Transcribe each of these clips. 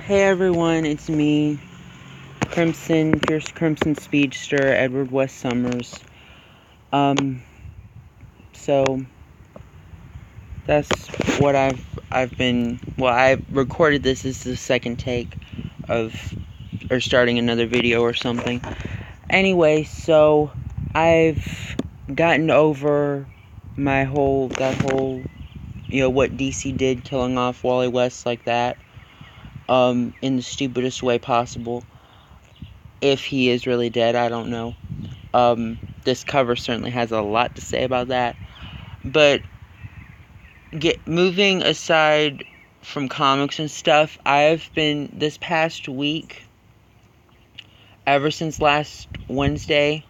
Hey everyone, it's me, Fierce Crimson Speedster, Edward West Summers. So that's what I've been. Well, I recorded this as the second take of, or starting another video or something. Anyway, so I've gotten over that whole, what DC did, killing off Wally West like that, in the stupidest way possible. If he is really dead, I don't know. This cover certainly has a lot to say about that. But moving aside from comics and stuff, I've been, this past week, ever since last Wednesday,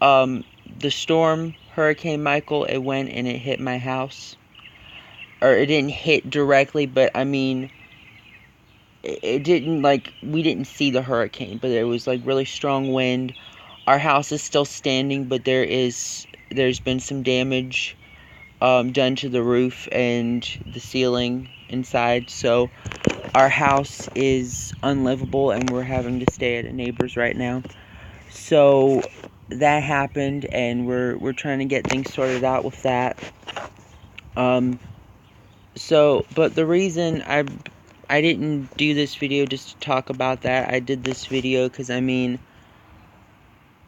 the storm, Hurricane Michael, it went and it hit my house. Or it didn't hit directly, but I mean, it didn't, we didn't see the hurricane, but it was really strong wind. Our house is still standing, but there's been some damage done to the roof and the ceiling inside, so our house is unlivable and we're having to stay at a neighbor's right now. So that happened, and we're trying to get things sorted out with that. But the reason I didn't do this video just to talk about that. I did this video because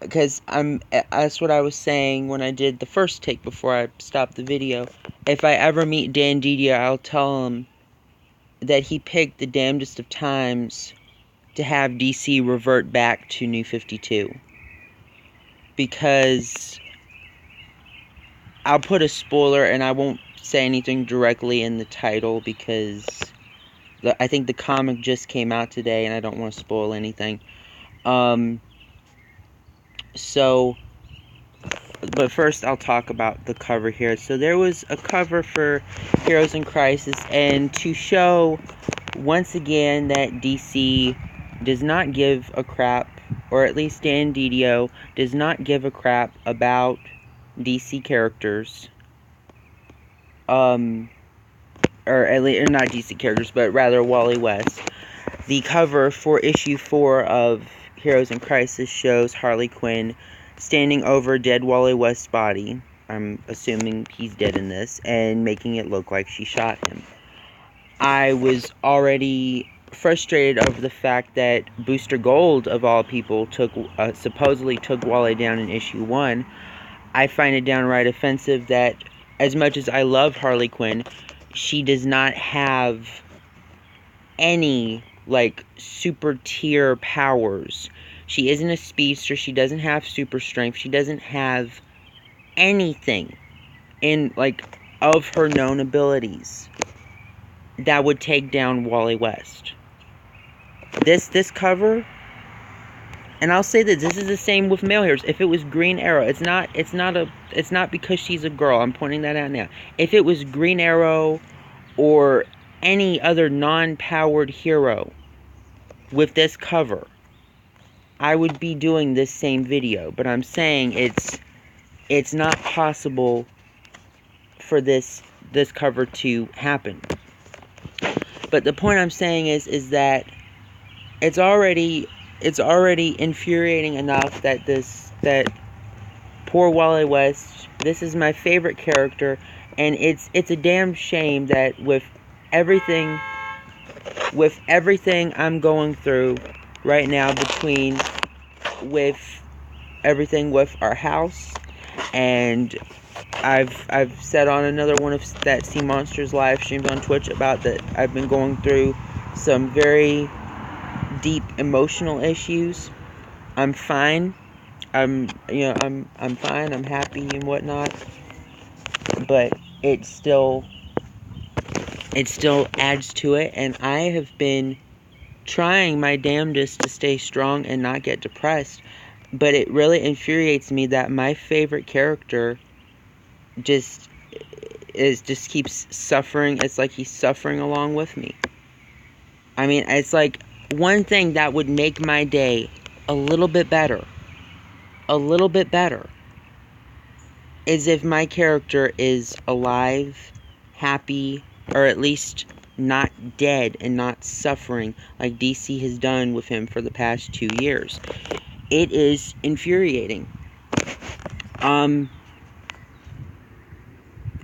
that's what I was saying when I did the first take before I stopped the video. If I ever meet Didio, I'll tell him that he picked the damnedest of times to have DC revert back to New 52. Because I'll put a spoiler, and I won't say anything directly in the title because I think the comic just came out today and I don't want to spoil anything. But first I'll talk about the cover here. So there was a cover for Heroes in Crisis, and to show once again that DC does not give a crap, or at least Dan Didio does not give a crap about DC characters. Or not DC characters, but rather Wally West. The cover for issue 4 of Heroes in Crisis shows Harley Quinn standing over dead Wally West's body. I'm assuming he's dead in this, and making it look like she shot him. I was already frustrated over the fact that Booster Gold, of all people, supposedly took Wally down in issue 1. I find it downright offensive that, as much as I love Harley Quinn, she does not have any, super tier powers. She isn't a speedster. She doesn't have super strength. She doesn't have anything of her known abilities that would take down Wally West. This cover, and I'll say that this is the same with male heroes. If it was Green Arrow, it's not because she's a girl. I'm pointing that out now. If it was Green Arrow or any other non-powered hero with this cover, I would be doing this same video. But I'm saying it's not possible for this cover to happen. But the point I'm saying is that it's already infuriating enough that poor Wally West, this is my favorite character, and it's a damn shame that with everything I'm going through right now, with everything with our house, and I've said on another one of that Sea Monsters live streams on Twitch about that I've been going through some very deep emotional issues. I'm fine. I'm fine. I'm happy and whatnot. But it still adds to it, and I have been trying my damnedest to stay strong and not get depressed. But it really infuriates me that my favorite character just keeps suffering. It's like he's suffering along with me. I mean, it's like one thing that would make my day a little bit better is if my character is alive, happy, or at least not dead and not suffering like DC has done with him for the past 2 years. It is infuriating.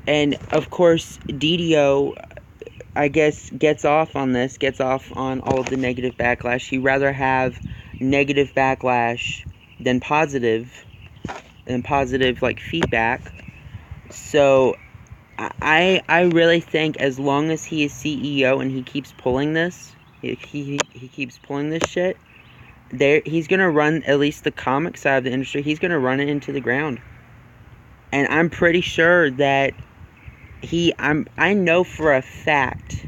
And of course, Didio, I guess, gets off on all of the negative backlash. He'd rather have negative backlash than positive like feedback. So I really think as long as he is CEO and he keeps pulling this, he keeps pulling this shit, he's gonna run at least the comic side of the industry. He's gonna run it into the ground, and I'm pretty sure that I know for a fact,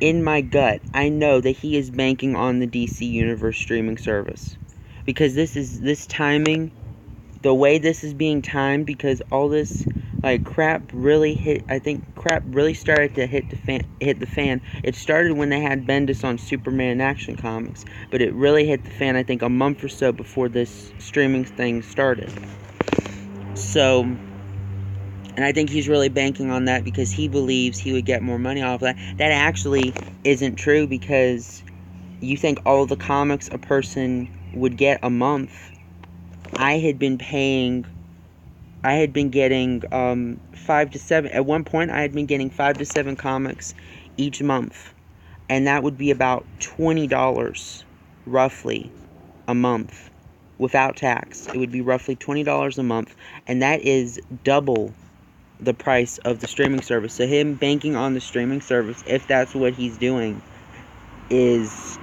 in my gut, I know that he is banking on the DC Universe streaming service, because this timing, the way this is being timed, because all this crap really started to hit the fan. It started when they had Bendis on Superman Action Comics, but it really hit the fan, I think, a month or so before this streaming thing started. So, and I think he's really banking on that because he believes he would get more money off of that. That actually isn't true, because you think all the comics a person would get a month. I had been getting 5 to 7. At one point, I had been getting 5 to 7 comics each month. And that would be about $20, roughly, a month. Without tax. It would be roughly $20 a month. And that is double the price of the streaming service. So him banking on the streaming service, if that's what he's doing, is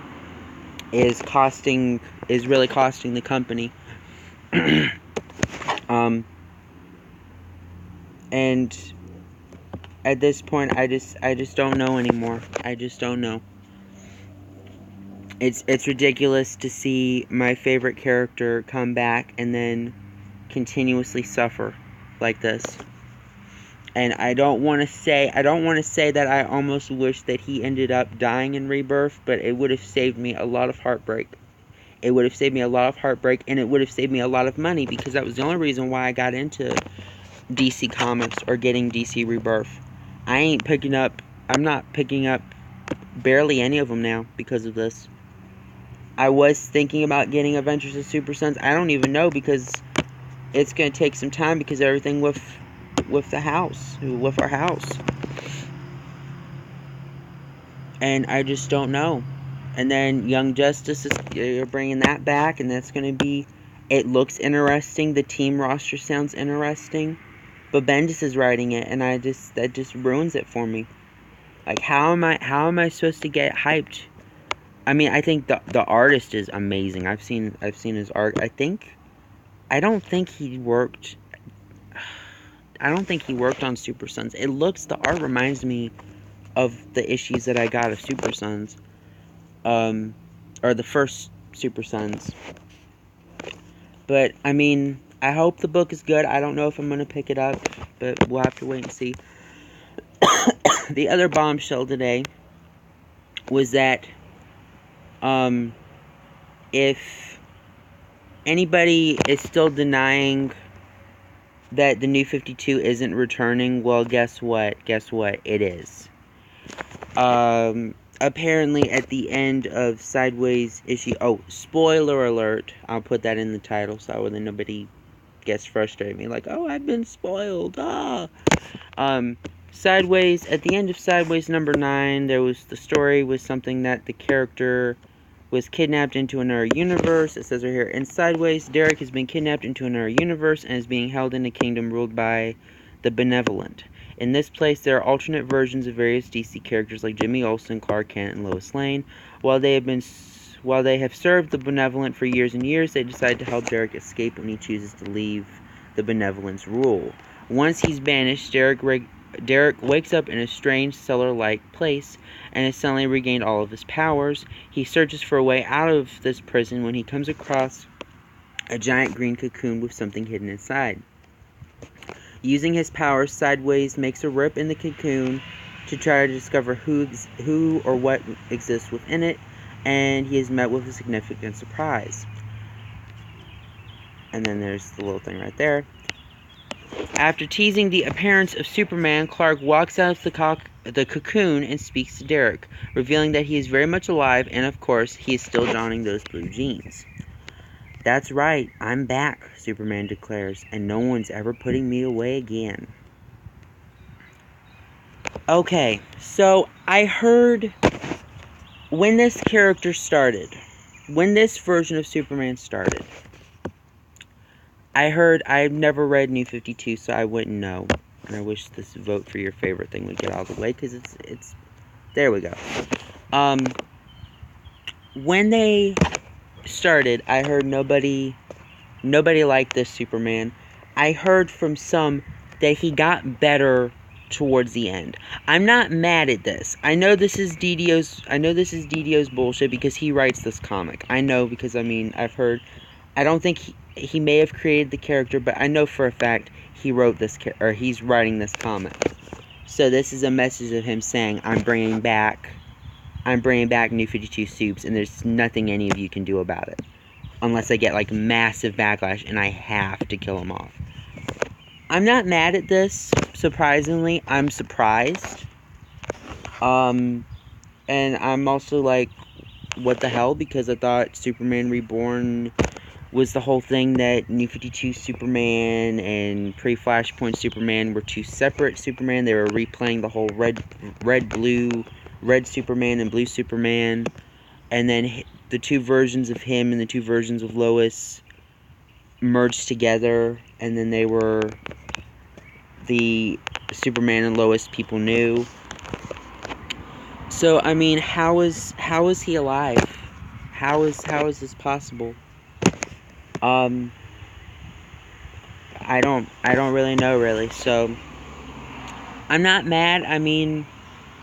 really costing the company. And at this point, I just don't know anymore. I just don't know. It's ridiculous to see my favorite character come back and then continuously suffer like this. And I don't want to say that I almost wish that he ended up dying in Rebirth, but it would have saved me a lot of heartbreak. It would have saved me a lot of heartbreak, and it would have saved me a lot of money, because that was the only reason why I got into DC Comics or getting DC Rebirth. I'm not picking up barely any of them now because of this. I was thinking about getting Adventures of Super Sons. I don't even know, because it's going to take some time, because everything with our house. And I just don't know. And then Young Justice, you're bringing that back, and that's going to be, it looks interesting. The team roster sounds interesting. But Bendis is writing it, and that just ruins it for me. Like, how am I supposed to get hyped? I mean, I think the artist is amazing. I've seen his art. I don't think he worked on Super Sons. The art reminds me of the issues that I got of Super Sons. Or the first Super Sons. But, I mean, I hope the book is good. I don't know if I'm going to pick it up, but we'll have to wait and see. The other bombshell today was that, if anybody is still denying that the New 52 isn't returning, well, guess what? It is. Apparently at the end of Sideways issue... Oh, spoiler alert. I'll put that in the title so that nobody gets frustrated with me. Like, oh, I've been spoiled. Sideways... At the end of Sideways number 9, the story was something that the character was kidnapped into another universe. It says right here, in Sideways, Derek has been kidnapped into another universe and is being held in a kingdom ruled by the Benevolent. In this place, there are alternate versions of various DC characters like Jimmy Olsen, Clark Kent, and Lois Lane. While they have served the Benevolent for years and years, they decide to help Derek escape when he chooses to leave the Benevolent's rule. Once he's banished, Derek wakes up in a strange cellar-like place and has suddenly regained all of his powers. He searches for a way out of this prison when he comes across a giant green cocoon with something hidden inside. Using his powers, Sideways makes a rip in the cocoon to try to discover who or what exists within it, and he is met with a significant surprise. And then there's the little thing right there. After teasing the appearance of Superman, Clark walks out of the the cocoon and speaks to Derek, revealing that he is very much alive, and of course, he is still donning those blue jeans. "That's right, I'm back," Superman declares, "and no one's ever putting me away again." Okay, so I heard when this character started, when this version of Superman started, I've never read New 52, so I wouldn't know. And I wish this vote for your favorite thing would get out of the way, because it's, there we go. When they started, I heard nobody liked this Superman. I heard from some that he got better towards the end. I'm not mad at this. I know this is Didio's bullshit because he writes this comic. I know, because I've heard. I don't think he may have created the character, but I know for a fact he wrote this or he's writing this comic. So this is a message of him saying, I'm bringing back New 52 Supes, and there's nothing any of you can do about it. Unless I get, like, massive backlash, and I have to kill him off. I'm not mad at this, surprisingly. I'm surprised. And I'm also like, what the hell? Because I thought Superman Reborn was the whole thing that New 52 Superman and pre-Flashpoint Superman were two separate Superman. They were replaying the whole red Superman and blue Superman. And then the two versions of him and the two versions of Lois merged together, and then they were the Superman and Lois people knew. So how is he alive? How is this possible? I don't really know, really. So I'm not mad. I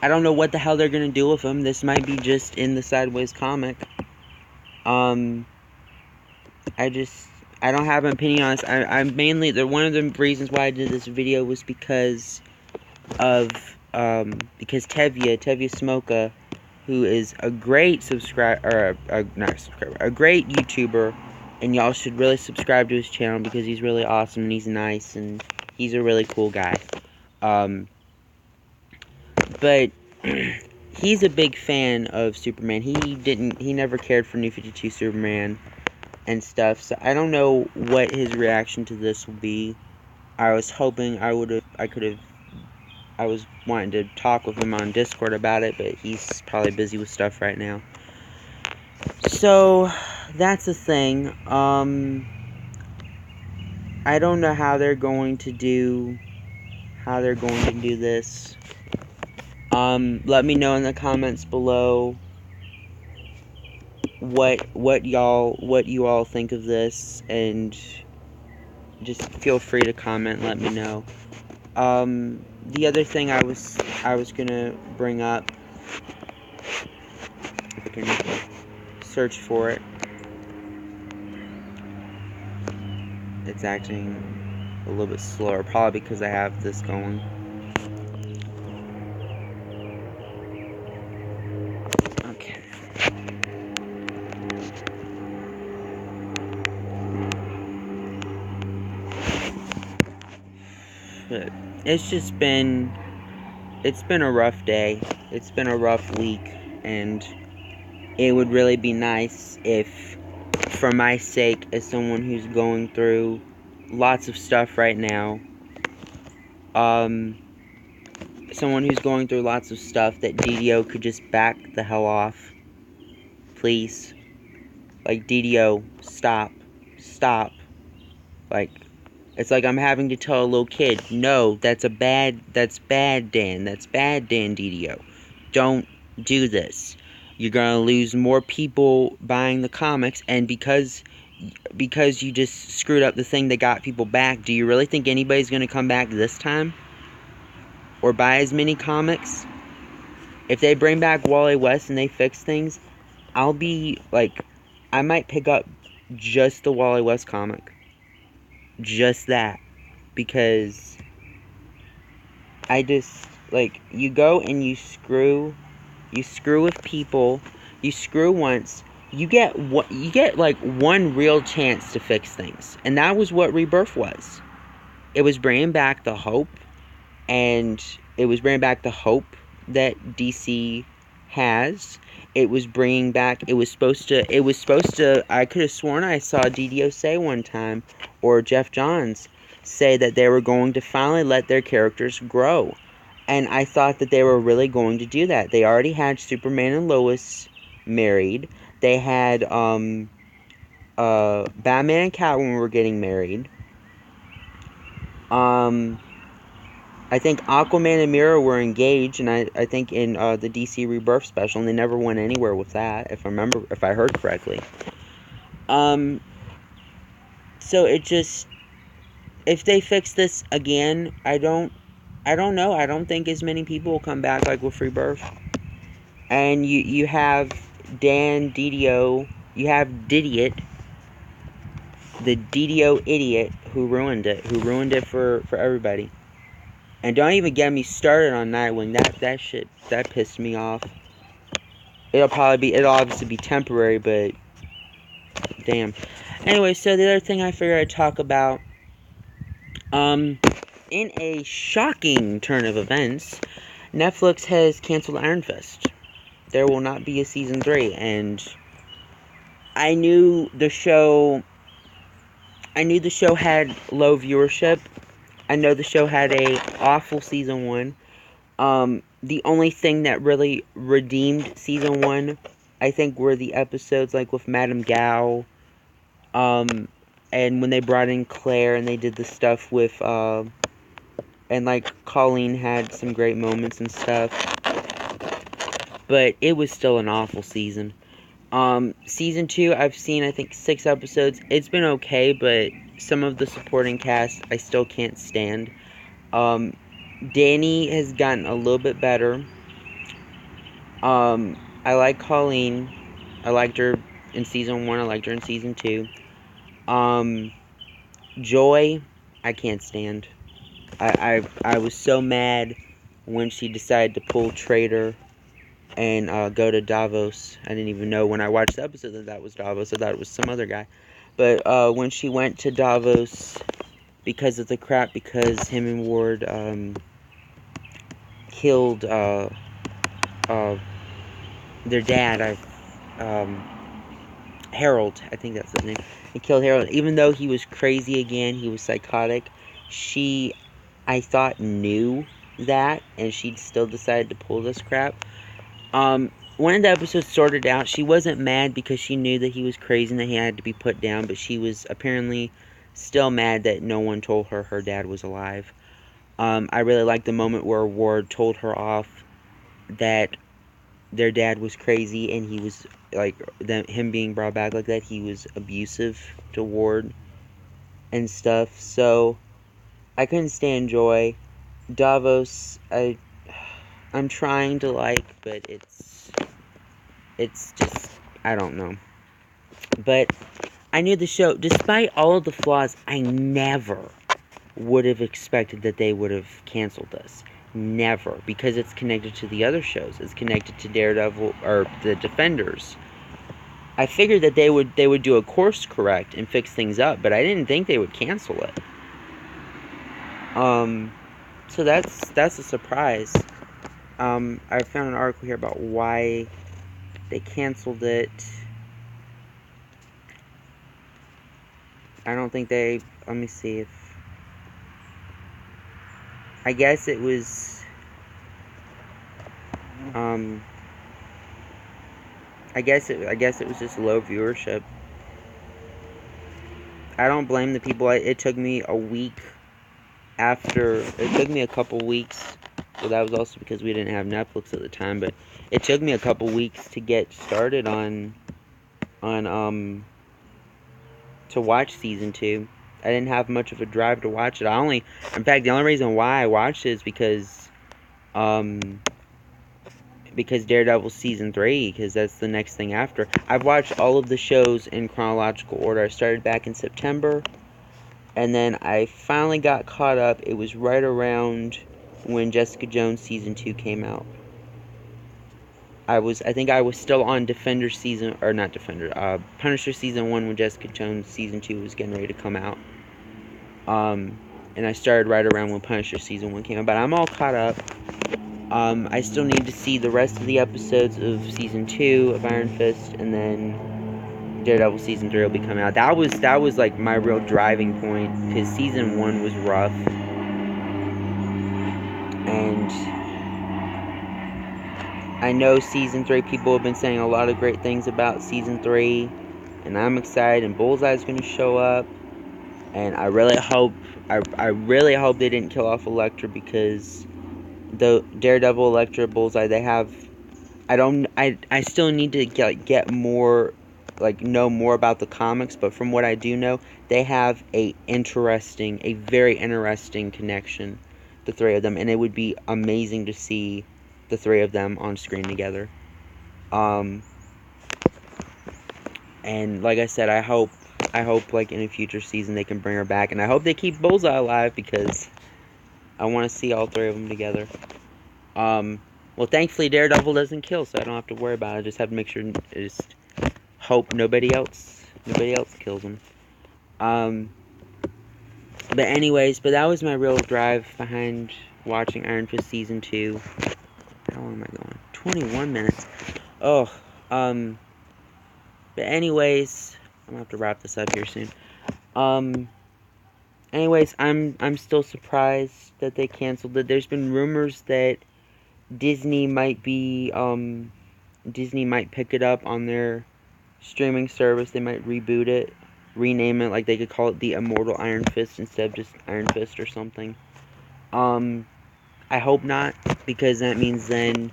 don't know what the hell they're gonna do with him. This might be just in the Sideways comic. I don't have an opinion on this. I'm mainly, one of the reasons why I did this video was because of, because Tevye Smoka, who is a great a great YouTuber, and y'all should really subscribe to his channel because he's really awesome and he's nice and he's a really cool guy. But he's a big fan of Superman. He never cared for New 52 Superman and stuff, so I don't know what his reaction to this will be. I was hoping I was wanting to talk with him on Discord about it, but he's probably busy with stuff right now. So that's the thing. I don't know how they're going to do this. Let me know in the comments below what you all think of this, and just feel free to comment, let me know. The other thing I was gonna bring up, if I can search for it. It's acting a little bit slower, probably because I have this going. Okay. But it's been a rough day. It's been a rough week, and it would really be nice if, for my sake, as someone who's going through lots of stuff right now, someone who's going through lots of stuff, that Didio could just back the hell off. Please. Like, Didio, stop. Like, it's like I'm having to tell a little kid, no, that's bad, Dan. That's bad, Dan Didio. Don't do this. You're gonna lose more people buying the comics, and because you just screwed up the thing that got people back, do you really think anybody's gonna come back this time? Or buy as many comics? If they bring back Wally West and they fix things, I'll be, like, I might pick up just the Wally West comic. Just that. Because I just, like, you go and you screw with people, you screw once, you get like one real chance to fix things. And that was what Rebirth was. It was bringing back the hope, and it was bringing back the hope that DC has. It was bringing back. It was supposed to. I could have sworn I saw Didio say one time, or Jeff Johns say that they were going to finally let their characters grow. And I thought that they were really going to do that. They already had Superman and Lois married. They had Batman and Catwoman were getting married. I think Aquaman and Mira were engaged, and I think in the DC Rebirth special, and they never went anywhere with that, if I heard correctly. So it just, if they fix this again, I don't know. I don't think as many people will come back like with Rebirth. And you have Didio, you have Didiot, the Didio idiot who ruined it for everybody. And don't even get me started on Nightwing. That shit, that pissed me off. It'll obviously be temporary, but damn. Anyway, so the other thing I figured I'd talk about, in a shocking turn of events, Netflix has canceled Iron Fist. There will not be a season 3, and I knew the show had low viewership. I know the show had a awful season 1. The only thing that really redeemed season 1, I think, were the episodes like with Madame Gao, and when they brought in Claire and they did the stuff with, and like Colleen had some great moments and stuff. But it was still an awful season. Season 2, I've seen, I think, 6 episodes. It's been okay, but some of the supporting cast I still can't stand. Danny has gotten a little bit better. I like Colleen. I liked her in season 1. I liked her in season 2. Joy, I can't stand. I was so mad when she decided to pull Traitor and go to Davos. I didn't even know when I watched the episode that was Davos. I thought it was some other guy. But when she went to Davos because of the crap, because him and Ward killed their dad, Harold, I think that's his name. He killed Harold. Even though he was crazy again, he was psychotic, she, I thought, knew that, and she still decided to pull this crap. One of the episodes sorted out. She wasn't mad because she knew that he was crazy and that he had to be put down, but she was apparently still mad that no one told her dad was alive. I really liked the moment where Ward told her off that their dad was crazy, and he was, like, him being brought back like that, he was abusive to Ward and stuff. So I couldn't stand Joy. Davos, I'm trying to like, but it's just, I don't know. But I knew the show, despite all of the flaws, I never would have expected that they would have canceled this. Never. Because it's connected to the other shows. It's connected to Daredevil, or the Defenders. I figured that they would do a course correct and fix things up, but I didn't think they would cancel it. So that's a surprise. I found an article here about why they canceled it. I don't think they, let me see if, I guess it was, I guess it was just low viewership. I don't blame the people. It took me a week it took me a couple weeks. So that was also because we didn't have Netflix at the time, but it took me a couple weeks to get started on to watch season 2. I didn't have much of a drive to watch it. In fact, the only reason why I watched it is because Daredevil season 3, because that's the next thing after. I've watched all of the shows in chronological order. I started back in September, and then I finally got caught up. It was right around when Jessica Jones season 2 came out. I think I was still on Punisher season 1 when Jessica Jones season 2 was getting ready to come out. And I started right around when Punisher season 1 came out, but I'm all caught up. I still need to see the rest of the episodes of season 2 of Iron Fist, and then Daredevil season 3 will be coming out. That was like my real driving point, because season 1 was rough, and I know season 3 people have been saying a lot of great things about season 3, and I'm excited. And Bullseye's going to show up, and I really hope they didn't kill off Elektra, because the Daredevil, Elektra, Bullseye, they have. I still need to get more, like, know more about the comics, but from what I do know, they have a very interesting connection, the three of them, and it would be amazing to see the three of them on screen together. And like I said, I hope like in a future season they can bring her back, and I hope they keep Bullseye alive, because I want to see all three of them together. Well, thankfully Daredevil doesn't kill, so I don't have to worry about it. I just have to make sure, just hope nobody else kills him. But anyways, that was my real drive behind watching Iron Fist season 2. How long am I going? 21 minutes. Oh, but anyways, I'm gonna have to wrap this up here soon. Anyways, I'm still surprised that they canceled it. There's been rumors that Disney might pick it up on their streaming service. They might reboot it, rename it, like they could call it the Immortal Iron Fist instead of just Iron Fist or something. I hope not, because that means then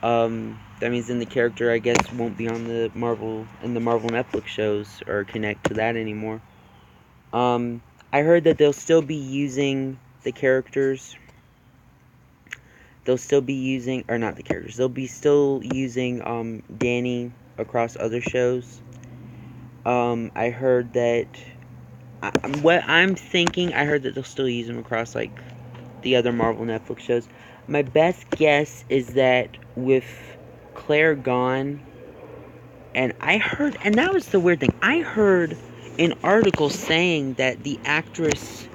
the character, I guess, won't be on the Marvel Netflix shows or connect to that anymore. I heard that they'll still be using the characters. They'll still be using, or not the characters, they'll be still using Danny across other shows. I heard that, what I'm thinking, I heard that they'll still use him across, like, the other Marvel Netflix shows. My best guess is that with Claire gone, and that was the weird thing, I heard an article saying that the actress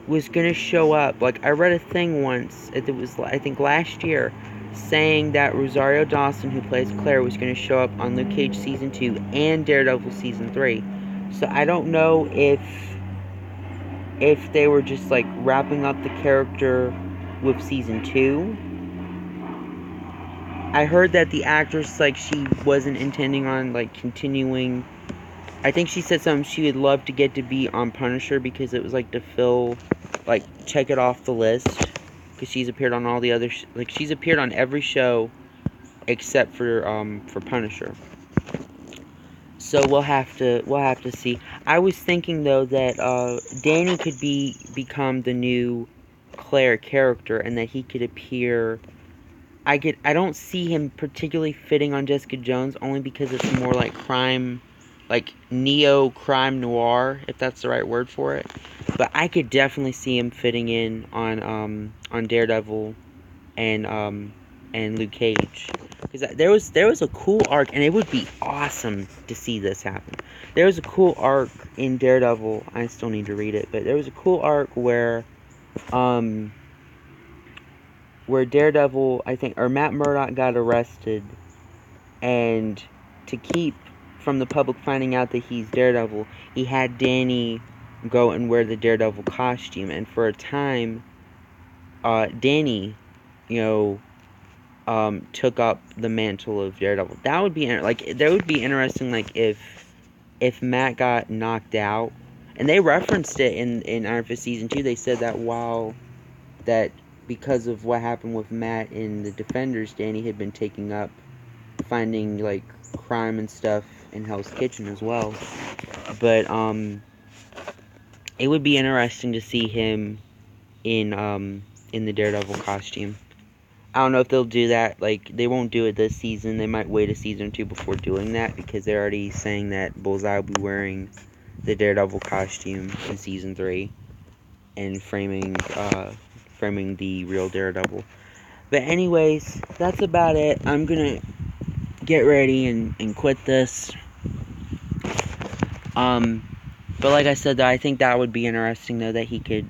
was gonna show up. Like, I read a thing once, it was, I think, last year, saying that Rosario Dawson, who plays Claire, was gonna show up on Luke Cage season 2 and Daredevil season 3. So I don't know if they were just, like, wrapping up the character with season 2. I heard that the actress, like, she wasn't intending on, like, continuing. I think she said something, she would love to get to be on Punisher, because it was, like, to fill, like, check it off the list, because she's appeared on all the other, she's appeared on every show except for Punisher. So we'll have to see. I was thinking, though, that Danny could become the new Claire character, and that he could appear. I don't see him particularly fitting on Jessica Jones, only because it's more like crime, like neo-crime noir, if that's the right word for it. But I could definitely see him fitting in on Daredevil and Luke Cage. Because there was a cool arc, and it would be awesome to see this happen. There was a cool arc in Daredevil, I still need to read it, but there was a cool arc where Daredevil, I think, or Matt Murdock got arrested, and to keep from the public finding out that he's Daredevil, he had Danny go and wear the Daredevil costume, and for a time, Danny, took up the mantle of Daredevil. That would be, interesting, like, if Matt got knocked out, and they referenced it in Iron Fist season 2, they said that because of what happened with Matt in the Defenders, Danny had been taking up finding, like, crime and stuff in Hell's Kitchen as well. But it would be interesting to see him in the Daredevil costume. I don't know if they'll do that. Like, they won't do it this season. They might wait a season or two before doing that, because they're already saying that Bullseye will be wearing the Daredevil costume in season 3 and framing the real Daredevil. But anyways, that's about it. I'm gonna get ready and quit this. But like I said, though, I think that would be interesting, though, that he could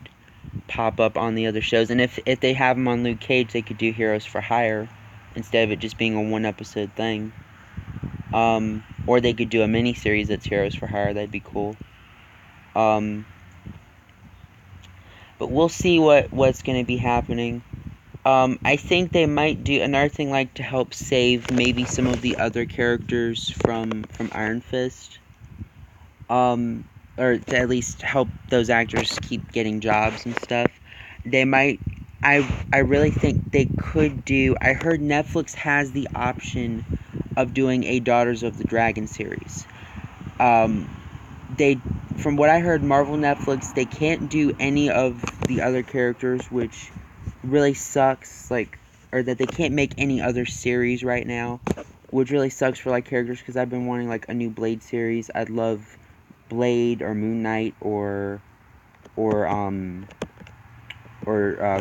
pop up on the other shows. And if they have them on Luke Cage, they could do Heroes for Hire instead of it just being a one-episode thing. Or they could do a mini-series that's Heroes for Hire. That'd be cool. But we'll see what's going to be happening. I think they might do another thing, like to help save maybe some of the other characters from Iron Fist. Or to at least help those actors keep getting jobs and stuff. They might. I really think they could do. I heard Netflix has the option of doing a Daughters of the Dragon series. From what I heard, Marvel Netflix, they can't do any of the other characters, which really sucks. Or that they can't make any other series right now, which really sucks for characters, because I've been wanting a new Blade series. I'd love Blade or Moon Knight or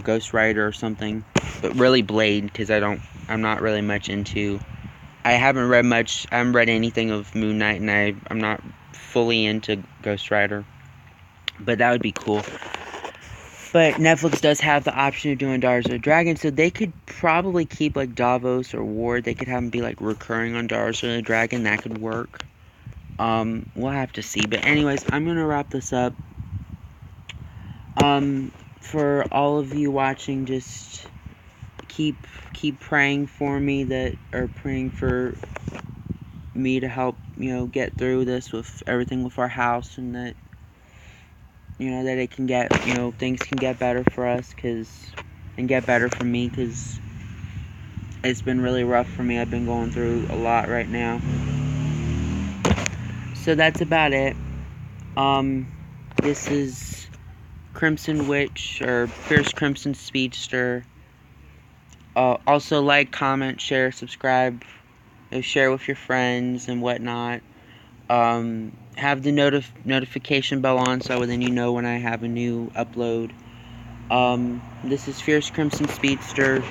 Ghost Rider or something, but really Blade, because I'm not really much into. I haven't read anything of Moon Knight, and I'm not fully into Ghost Rider, but that would be cool. But Netflix does have the option of doing Daughters of the Dragon, so they could probably keep Davos or Ward. They could have them be recurring on Daughters of the Dragon. That could work. We'll have to see. But anyways, I'm gonna wrap this up. For all of you watching, just keep praying for me, praying for me to help, get through this with everything with our house, and that, that it can get, things can get better for us, and get better for me, because it's been really rough for me. I've been going through a lot right now. So that's about it. This is Crimson Witch, or Fierce Crimson Speedster. Also comment, share, subscribe, share with your friends and whatnot. Have the notification bell on so then you know when I have a new upload. This is Fierce Crimson Speedster.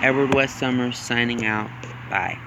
Edward West Summers signing out. Bye.